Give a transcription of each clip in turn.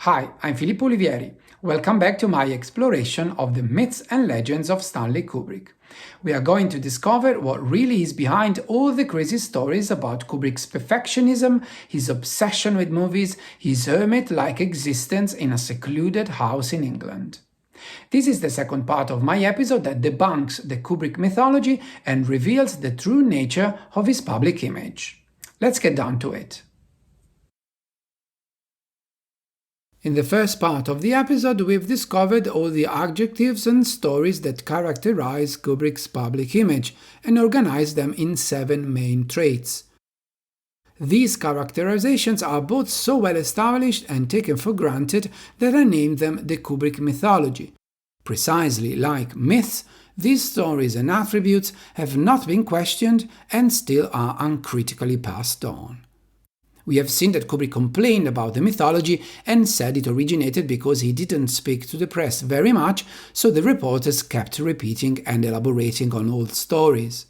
Hi, I'm Filippo Olivieri. Welcome back to my exploration of the myths and legends of Stanley Kubrick. We are going to discover what really is behind all the crazy stories about Kubrick's perfectionism, his obsession with movies, his hermit-like existence in a secluded house in England. This is the second part of my episode that debunks the Kubrick mythology and reveals the true nature of his public image. Let's get down to it. In the first part of the episode, we've discovered all the adjectives and stories that characterize Kubrick's public image and organized them in 7 main traits. These characterizations are both so well established and taken for granted that I named them the Kubrick mythology. Precisely like myths, these stories and attributes have not been questioned and still are uncritically passed on. We have seen that Kubrick complained about the mythology and said it originated because he didn't speak to the press very much, so the reporters kept repeating and elaborating on old stories.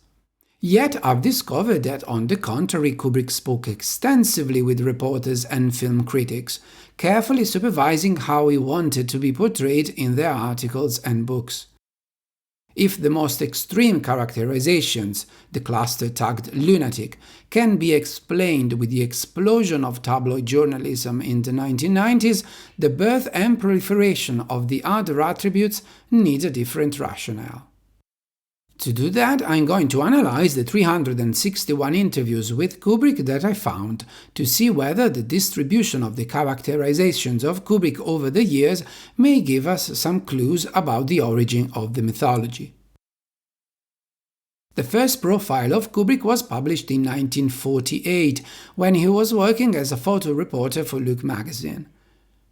Yet I've discovered that, on the contrary, Kubrick spoke extensively with reporters and film critics, carefully supervising how he wanted to be portrayed in their articles and books. If the most extreme characterizations, the cluster tagged lunatic, can be explained with the explosion of tabloid journalism in the 1990s, the birth and proliferation of the other attributes need a different rationale. To do that, I'm going to analyze the 361 interviews with Kubrick that I found to see whether the distribution of the characterizations of Kubrick over the years may give us some clues about the origin of the mythology. The first profile of Kubrick was published in 1948, when he was working as a photo reporter for Look magazine.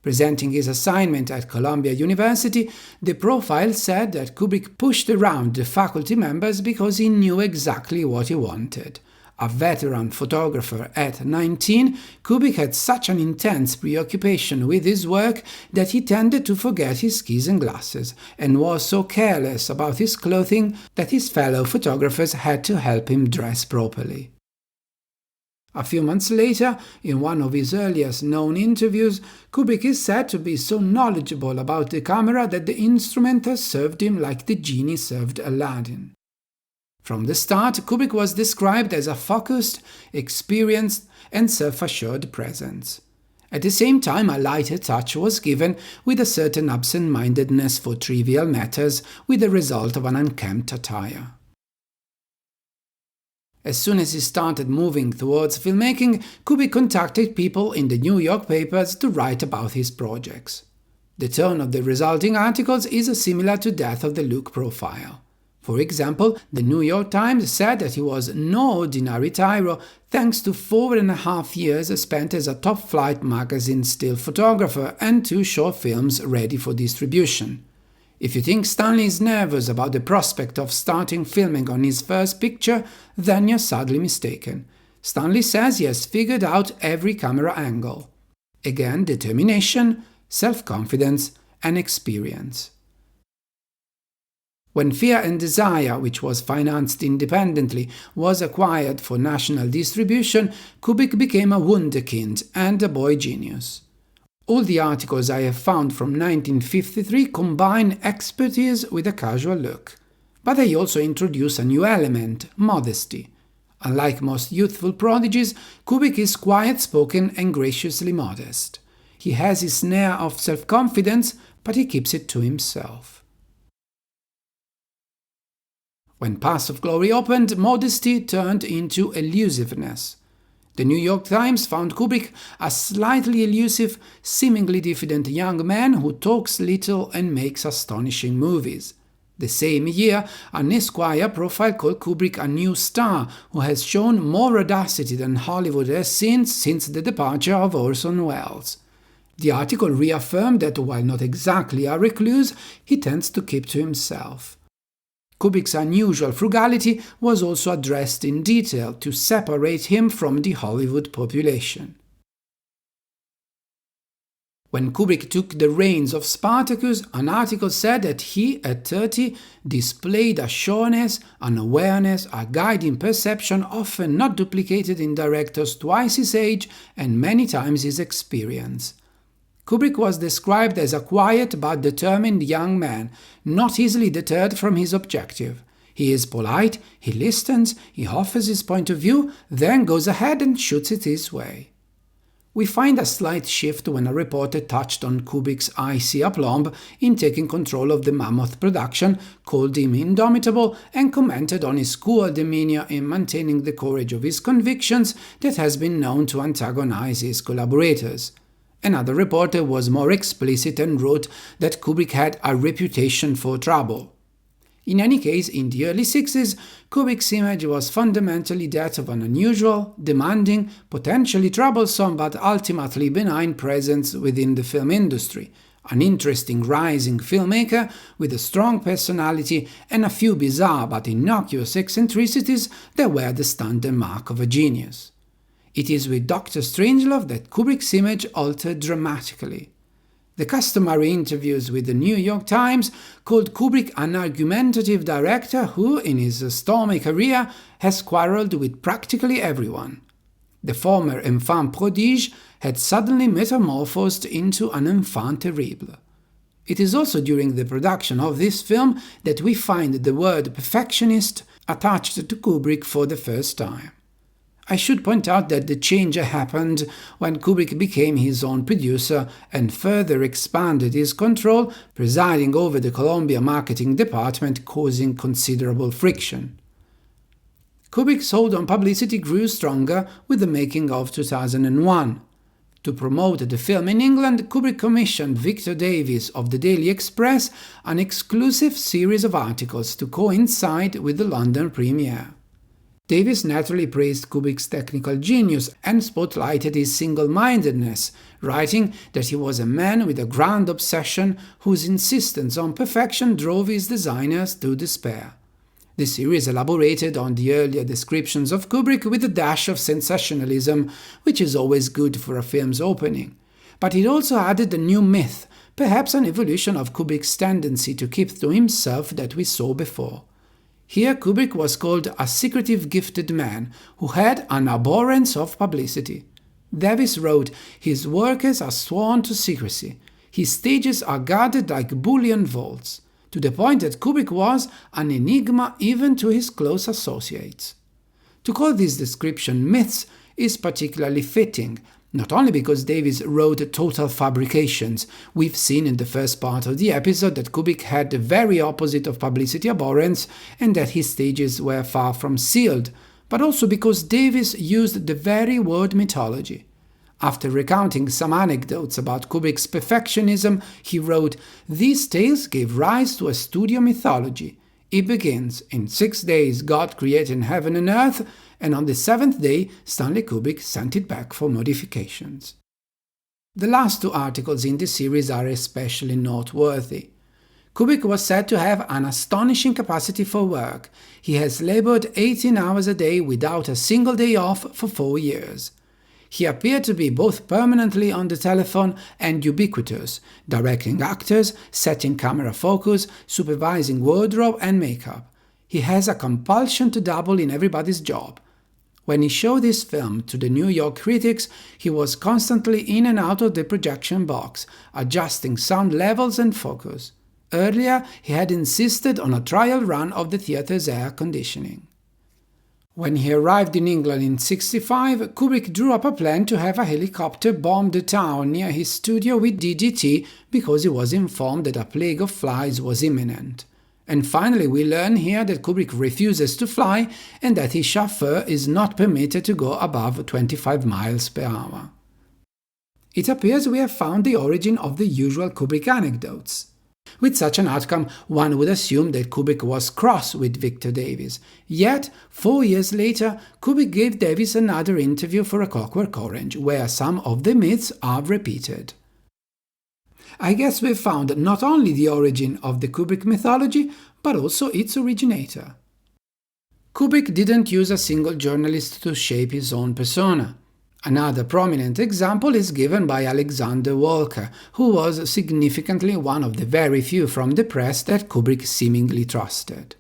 Presenting his assignment at Columbia University, the profile said that Kubrick pushed around the faculty members because he knew exactly what he wanted. A veteran photographer at 19, Kubrick had such an intense preoccupation with his work that he tended to forget his skis and glasses, and was so careless about his clothing that his fellow photographers had to help him dress properly. A few months later, in one of his earliest known interviews, Kubrick is said to be so knowledgeable about the camera that the instrument has served him like the genie served Aladdin. From the start, Kubrick was described as a focused, experienced, and self-assured presence. At the same time, a lighter touch was given with a certain absent-mindedness for trivial matters, with the result of an unkempt attire. As soon as he started moving towards filmmaking, Kubrick contacted people in the New York papers to write about his projects. The tone of the resulting articles is similar to that of the Look profile. For example, the New York Times said that he was no ordinary tyro thanks to 4.5 years spent as a top-flight magazine still photographer and 2 short films ready for distribution. If you think Stanley is nervous about the prospect of starting filming on his first picture, then you're sadly mistaken. Stanley says he has figured out every camera angle. Again, determination, self-confidence, and experience. When Fear and Desire, which was financed independently, was acquired for national distribution, Kubrick became a wunderkind and a boy genius. All the articles I have found from 1953 combine expertise with a casual look. But they also introduce a new element, modesty. Unlike most youthful prodigies, Kubrick is quiet-spoken and graciously modest. He has his snare of self-confidence, but he keeps it to himself. When Paths of Glory opened, modesty turned into elusiveness. The New York Times found Kubrick a slightly elusive, seemingly diffident young man who talks little and makes astonishing movies. The same year, an Esquire profile called Kubrick a new star who has shown more audacity than Hollywood has seen since the departure of Orson Welles. The article reaffirmed that while not exactly a recluse, he tends to keep to himself. Kubrick's unusual frugality was also addressed in detail to separate him from the Hollywood population. When Kubrick took the reins of Spartacus, an article said that he, at 30, displayed a sureness, an awareness, a guiding perception often not duplicated in directors twice his age and many times his experience. Kubrick was described as a quiet but determined young man, not easily deterred from his objective. He is polite, he listens, he offers his point of view, then goes ahead and shoots it his way. We find a slight shift when a reporter touched on Kubrick's icy aplomb in taking control of the mammoth production, called him indomitable, and commented on his cool demeanor in maintaining the courage of his convictions that has been known to antagonize his collaborators. Another reporter was more explicit and wrote that Kubrick had a reputation for trouble. In any case, in the early 60s, Kubrick's image was fundamentally that of an unusual, demanding, potentially troublesome but ultimately benign presence within the film industry, an interesting rising filmmaker with a strong personality and a few bizarre but innocuous eccentricities that were the standard mark of a genius. It is with Dr. Strangelove that Kubrick's image altered dramatically. The customary interviews with the New York Times called Kubrick an argumentative director who, in his stormy career, has quarreled with practically everyone. The former enfant prodige had suddenly metamorphosed into an enfant terrible. It is also during the production of this film that we find the word perfectionist attached to Kubrick for the first time. I should point out that the change happened when Kubrick became his own producer and further expanded his control, presiding over the Columbia marketing department, causing considerable friction. Kubrick's hold on publicity grew stronger with the making of 2001. To promote the film in England, Kubrick commissioned Victor Davis of the Daily Express an exclusive series of articles to coincide with the London premiere. Davis naturally praised Kubrick's technical genius and spotlighted his single-mindedness, writing that he was a man with a grand obsession whose insistence on perfection drove his designers to despair. The series elaborated on the earlier descriptions of Kubrick with a dash of sensationalism, which is always good for a film's opening. But it also added a new myth, perhaps an evolution of Kubrick's tendency to keep to himself that we saw before. Here Kubrick was called a secretive gifted man who had an abhorrence of publicity. Davis wrote, "His workers are sworn to secrecy. His stages are guarded like bullion vaults," to the point that Kubrick was an enigma even to his close associates. To call this description myths is particularly fitting, not only because Davis wrote total fabrications. We've seen in the first part of the episode that Kubrick had the very opposite of publicity abhorrence and that his stages were far from sealed, but also because Davis used the very word mythology. After recounting some anecdotes about Kubrick's perfectionism, he wrote, "These tales gave rise to a studio mythology. It begins, in 6 days God created heaven and earth, and on the 7th day Stanley Kubrick sent it back for modifications." The last two articles in this series are especially noteworthy. Kubrick was said to have an astonishing capacity for work. He has labored 18 hours a day without a single day off for 4 years. He appeared to be both permanently on the telephone and ubiquitous, directing actors, setting camera focus, supervising wardrobe and makeup. He has a compulsion to double in everybody's job. When he showed this film to the New York critics, he was constantly in and out of the projection box, adjusting sound levels and focus. Earlier, he had insisted on a trial run of the theater's air conditioning. When he arrived in England in 1965, Kubrick drew up a plan to have a helicopter bomb the town near his studio with DDT because he was informed that a plague of flies was imminent. And finally we learn here that Kubrick refuses to fly and that his chauffeur is not permitted to go above 25 miles per hour. It appears we have found the origin of the usual Kubrick anecdotes. With such an outcome, one would assume that Kubrick was cross with Victor Davis. Yet, 4 years later, Kubrick gave Davis another interview for A Clockwork Orange, where some of the myths are repeated. I guess we've found not only the origin of the Kubrick mythology, but also its originator. Kubrick didn't use a single journalist to shape his own persona. Another prominent example is given by Alexander Walker, who was significantly one of the very few from the press that Kubrick seemingly trusted.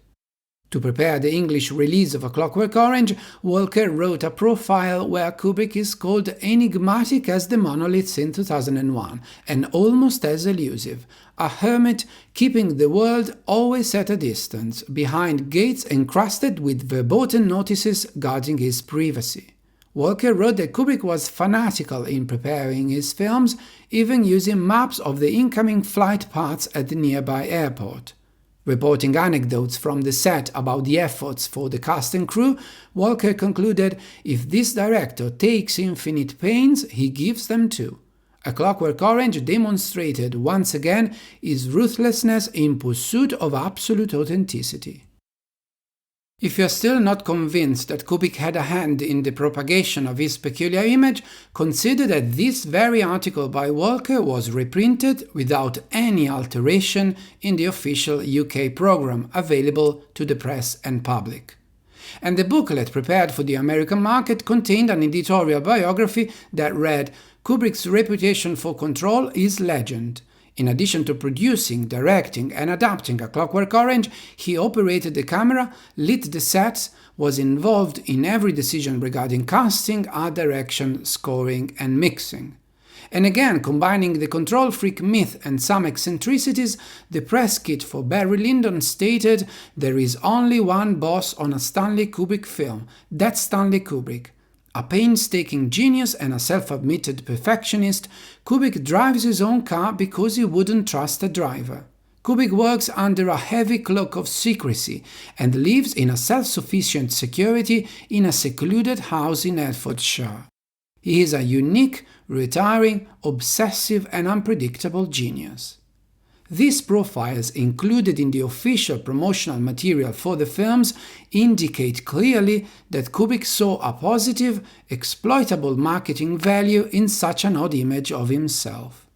To prepare the English release of A Clockwork Orange, Walker wrote a profile where Kubrick is called enigmatic as the monoliths in 2001 and almost as elusive, a hermit keeping the world always at a distance, behind gates encrusted with verboten notices guarding his privacy. Walker wrote that Kubrick was fanatical in preparing his films, even using maps of the incoming flight paths at the nearby airport. Reporting anecdotes from the set about the efforts for the cast and crew, Walker concluded, if this director takes infinite pains, he gives them too. A Clockwork Orange demonstrated once again his ruthlessness in pursuit of absolute authenticity. If you're still not convinced that Kubrick had a hand in the propagation of his peculiar image, consider that this very article by Walker was reprinted without any alteration in the official UK programme available to the press and public. And the booklet prepared for the American market contained an editorial biography that read, Kubrick's reputation for control is legend. In addition to producing, directing, and adapting A Clockwork Orange, he operated the camera, lit the sets, was involved in every decision regarding casting, art direction, scoring, and mixing. And again, combining the control freak myth and some eccentricities, the press kit for Barry Lyndon stated, there is only one boss on a Stanley Kubrick film, that's Stanley Kubrick. A painstaking genius and a self-admitted perfectionist, Kubrick drives his own car because he wouldn't trust a driver. Kubrick works under a heavy cloak of secrecy and lives in a self-sufficient security in a secluded house in Hertfordshire. He is a unique, retiring, obsessive and unpredictable genius. These profiles included in the official promotional material for the films indicate clearly that Kubrick saw a positive, exploitable marketing value in such an odd image of himself.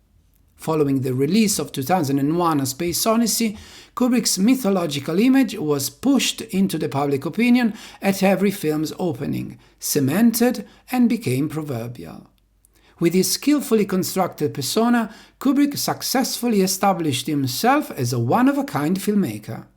Following the release of 2001 A Space Odyssey, Kubrick's mythological image was pushed into the public opinion at every film's opening, cemented and became proverbial. With his skillfully constructed persona, Kubrick successfully established himself as a one-of-a-kind filmmaker.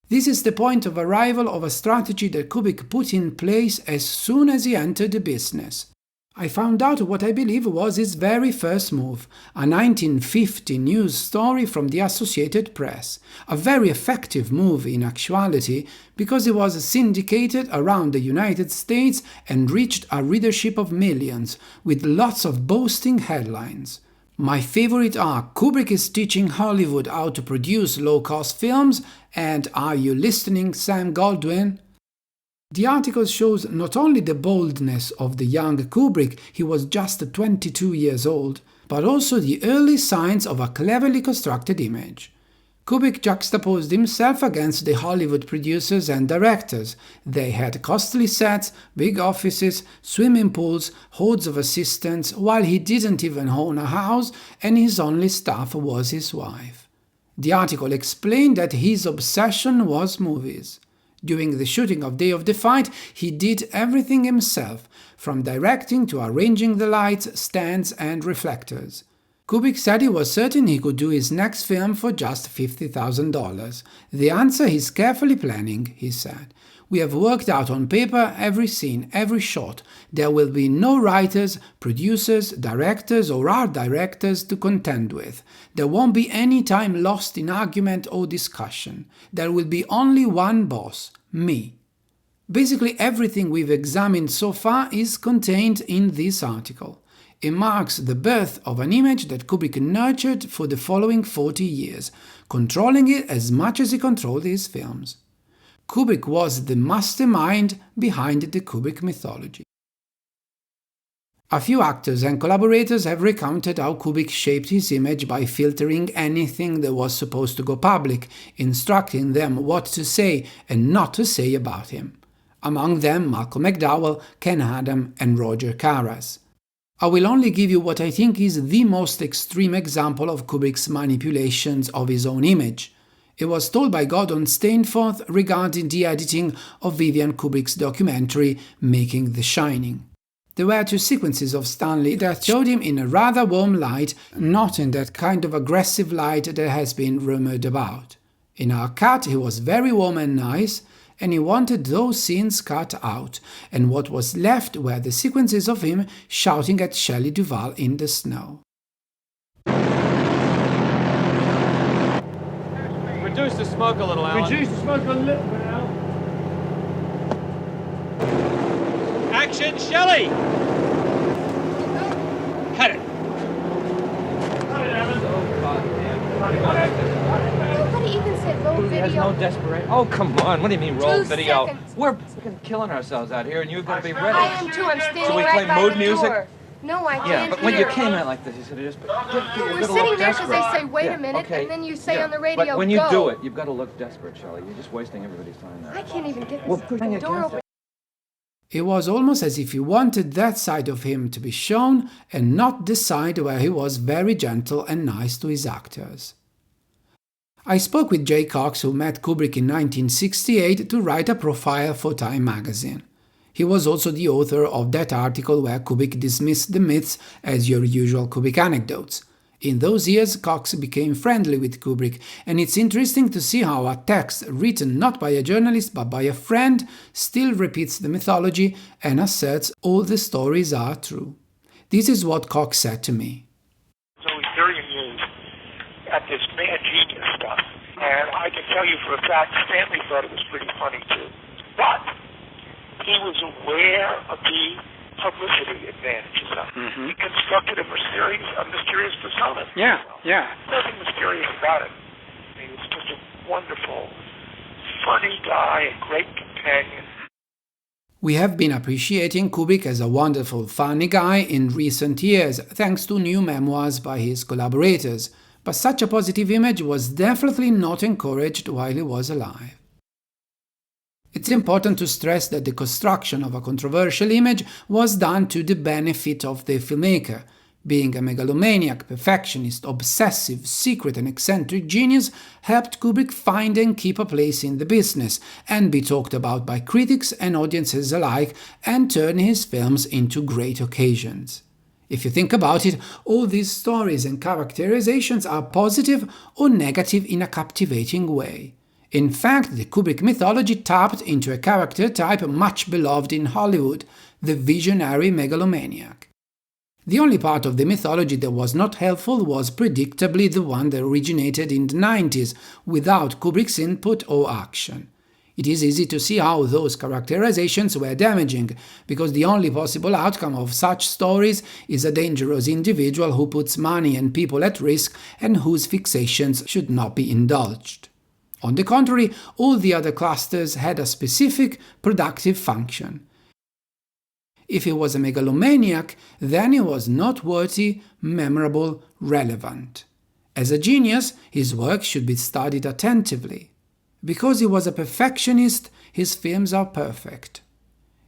This is the point of arrival of a strategy that Kubrick put in place as soon as he entered the business. I found out what I believe was his very first move, a 1950 news story from the Associated Press, a very effective move in actuality because it was syndicated around the United States and reached a readership of millions, with lots of boasting headlines. My favorite are Kubrick is teaching Hollywood how to produce low-cost films and Are you listening, Sam Goldwyn? The article shows not only the boldness of the young Kubrick, he was just 22 years old, but also the early signs of a cleverly constructed image. Kubrick juxtaposed himself against the Hollywood producers and directors. They had costly sets, big offices, swimming pools, hordes of assistants, while he didn't even own a house and his only staff was his wife. The article explained that his obsession was movies. During the shooting of Day of the Fight, he did everything himself, from directing to arranging the lights, stands, and reflectors. Kubrick said he was certain he could do his next film for just $50,000. The answer is carefully planning, he said. We have worked out on paper every scene, every shot. There will be no writers, producers, directors, or art directors to contend with. There won't be any time lost in argument or discussion. There will be only one boss, me. Basically, everything we've examined so far is contained in this article. It marks the birth of an image that Kubrick nurtured for the following 40 years, controlling it as much as he controlled his films. Kubrick was the mastermind behind the Kubrick mythology. A few actors and collaborators have recounted how Kubrick shaped his image by filtering anything that was supposed to go public, instructing them what to say and not to say about him. Among them Malcolm McDowell, Ken Adam and Roger Caras. I will only give you what I think is the most extreme example of Kubrick's manipulations of his own image. It was told by Gordon Stainforth regarding the editing of Vivian Kubrick's documentary Making The Shining. There were two sequences of Stanley that showed him in a rather warm light, not in that kind of aggressive light that has been rumored about. In our cut, he was very warm and nice, and he wanted those scenes cut out, and what was left were the sequences of him shouting at Shelley Duvall in the snow. Reduce the smoke a little, Alan. Reduce the smoke a little bit, Alan. Action, Shelley! Cut it. Nobody even said roll He has video. no desperation. Oh, come on. What do you mean roll 2 video? seconds. We're fucking killing ourselves out here, and you're going to be ready. I am too. I'm standing So we right play by mood the music? door. No, I Yeah, can't but when you hear. came in like this, you should have just... We're sitting there because they say, wait a minute, and then you say on the radio, But when you go. do it, you've got to look desperate, Shelley. You're just wasting everybody's time there. I can't even get Well, this push door against open. it. It was almost as if he wanted that side of him to be shown and not the side where he was very gentle and nice to his actors. I spoke with Jay Cox, who met Kubrick in 1968 to write a profile for Time magazine. He was also the author of that article where Kubrick dismissed the myths as your usual Kubrick anecdotes. In those years, Cox became friendly with Kubrick, and it's interesting to see how a text written not by a journalist but by a friend still repeats the mythology and asserts all the stories are true. This is what Cox said to me. So he's very amused at this mad genius stuff. And I can tell you for a fact, Stanley thought it was pretty funny too. But he was aware of the publicity advantages of it. Mm-hmm. He constructed a mysterious persona. Yeah. Nothing mysterious about it. I mean, he's just a wonderful, funny guy, a great companion. We have been appreciating Kubrick as a wonderful, funny guy in recent years, thanks to new memoirs by his collaborators, but such a positive image was definitely not encouraged while he was alive. It's important to stress that the construction of a controversial image was done to the benefit of the filmmaker. Being a megalomaniac, perfectionist, obsessive, secret and eccentric genius helped Kubrick find and keep a place in the business and be talked about by critics and audiences alike and turn his films into great occasions. If you think about it, all these stories and characterizations are positive or negative in a captivating way. In fact, the Kubrick mythology tapped into a character type much beloved in Hollywood, the visionary megalomaniac. The only part of the mythology that was not helpful was predictably the one that originated in the 90s, without Kubrick's input or action. It is easy to see how those characterizations were damaging, because the only possible outcome of such stories is a dangerous individual who puts money and people at risk and whose fixations should not be indulged. On the contrary, all the other clusters had a specific, productive function. If he was a megalomaniac, then he was noteworthy, memorable, relevant. As a genius, his work should be studied attentively. Because he was a perfectionist, his films are perfect.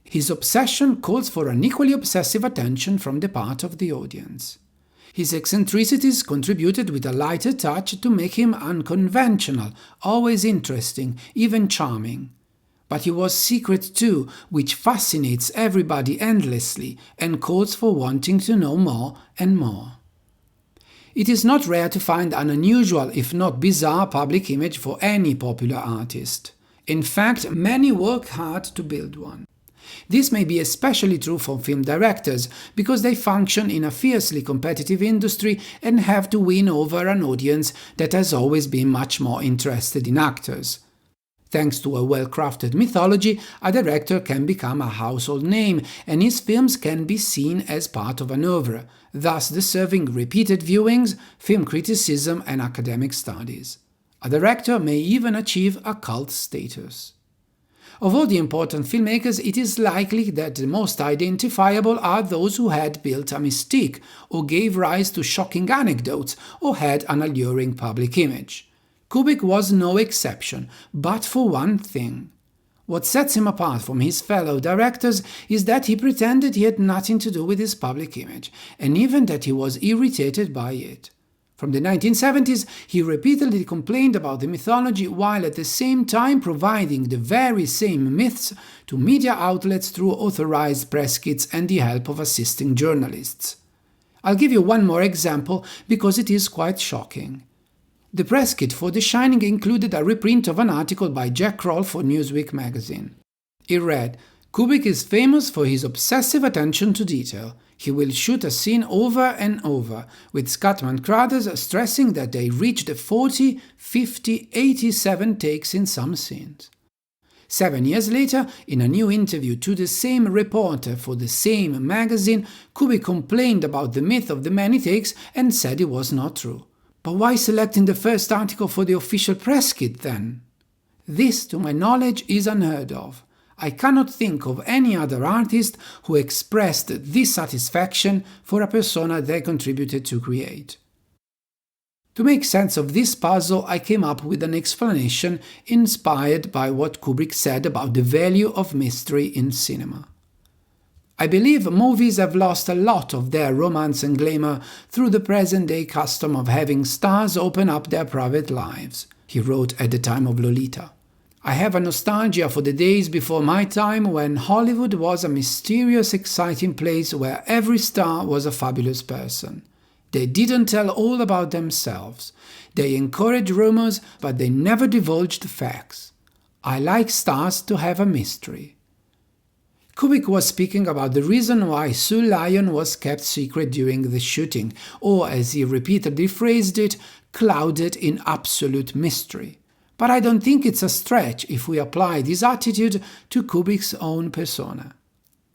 His obsession calls for an equally obsessive attention from the part of the audience. His eccentricities contributed with a lighter touch to make him unconventional, always interesting, even charming. But he was secret too, which fascinates everybody endlessly and calls for wanting to know more and more. It is not rare to find an unusual, if not bizarre, public image for any popular artist. In fact, many work hard to build one. This may be especially true for film directors, because they function in a fiercely competitive industry and have to win over an audience that has always been much more interested in actors. Thanks to a well-crafted mythology, a director can become a household name, and his films can be seen as part of an oeuvre, thus deserving repeated viewings, film criticism and academic studies. A director may even achieve a cult status. Of all the important filmmakers, it is likely that the most identifiable are those who had built a mystique, or gave rise to shocking anecdotes, or had an alluring public image. Kubrick was no exception, but for one thing. What sets him apart from his fellow directors is that he pretended he had nothing to do with his public image, and even that he was irritated by it. From the 1970s, he repeatedly complained about the mythology while at the same time providing the very same myths to media outlets through authorized press kits and the help of assisting journalists. I'll give you one more example because it is quite shocking. The press kit for The Shining included a reprint of an article by Jack Kroll for Newsweek magazine. It read, "Kubrick is famous for his obsessive attention to detail. He will shoot a scene over and over, with Scatman Crothers stressing that they reached 40, 50, 87 takes in some scenes." 7 years later, in a new interview to the same reporter for the same magazine, Kubrick complained about the myth of the many takes and said it was not true. But why selecting the first article for the official press kit then? This, to my knowledge, is unheard of. I cannot think of any other artist who expressed this satisfaction for a persona they contributed to create. To make sense of this puzzle, I came up with an explanation inspired by what Kubrick said about the value of mystery in cinema. "I believe movies have lost a lot of their romance and glamour through the present-day custom of having stars open up their private lives," he wrote at the time of Lolita. "I have a nostalgia for the days before my time when Hollywood was a mysterious, exciting place where every star was a fabulous person. They didn't tell all about themselves. They encouraged rumors, but they never divulged facts. I like stars to have a mystery." Kubrick was speaking about the reason why Sue Lyon was kept secret during the shooting, or, as he repeatedly phrased it, clouded in absolute mystery. But I don't think it's a stretch if we apply this attitude to Kubrick's own persona.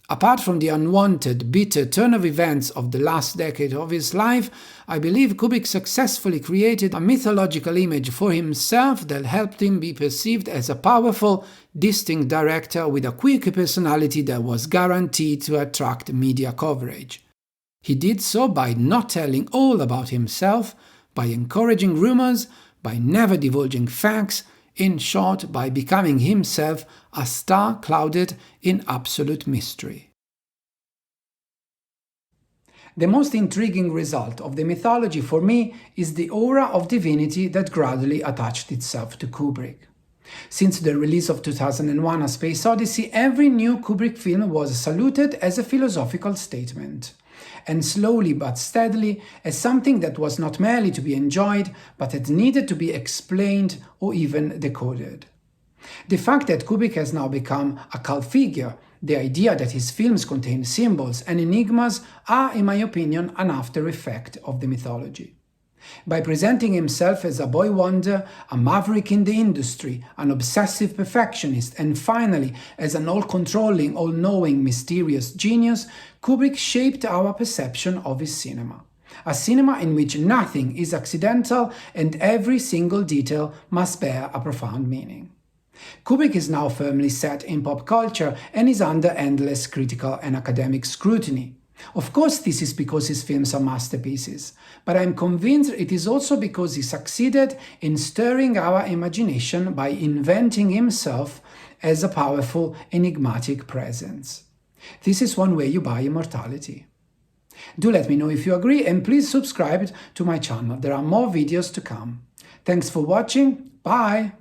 Apart from the unwanted, bitter turn of events of the last decade of his life, I believe Kubrick successfully created a mythological image for himself that helped him be perceived as a powerful, distinct director with a quirky personality that was guaranteed to attract media coverage. He did so by not telling all about himself, by encouraging rumors, by never divulging facts, in short, by becoming himself a star clouded in absolute mystery. The most intriguing result of the mythology for me is the aura of divinity that gradually attached itself to Kubrick. Since the release of 2001: A Space Odyssey, every new Kubrick film was saluted as a philosophical statement, and slowly but steadily as something that was not merely to be enjoyed, but that needed to be explained or even decoded. The fact that Kubrick has now become a cult figure, the idea that his films contain symbols and enigmas are, in my opinion, an after effect of the mythology. By presenting himself as a boy wonder, a maverick in the industry, an obsessive perfectionist, and finally as an all-controlling, all-knowing, mysterious genius, Kubrick shaped our perception of his cinema. A cinema in which nothing is accidental and every single detail must bear a profound meaning. Kubrick is now firmly set in pop culture and is under endless critical and academic scrutiny. Of course, this is because his films are masterpieces, but I'm convinced it is also because he succeeded in stirring our imagination by inventing himself as a powerful, enigmatic presence. This is one way you buy immortality. Do let me know if you agree, and please subscribe to my channel. There are more videos to come. Thanks for watching. Bye!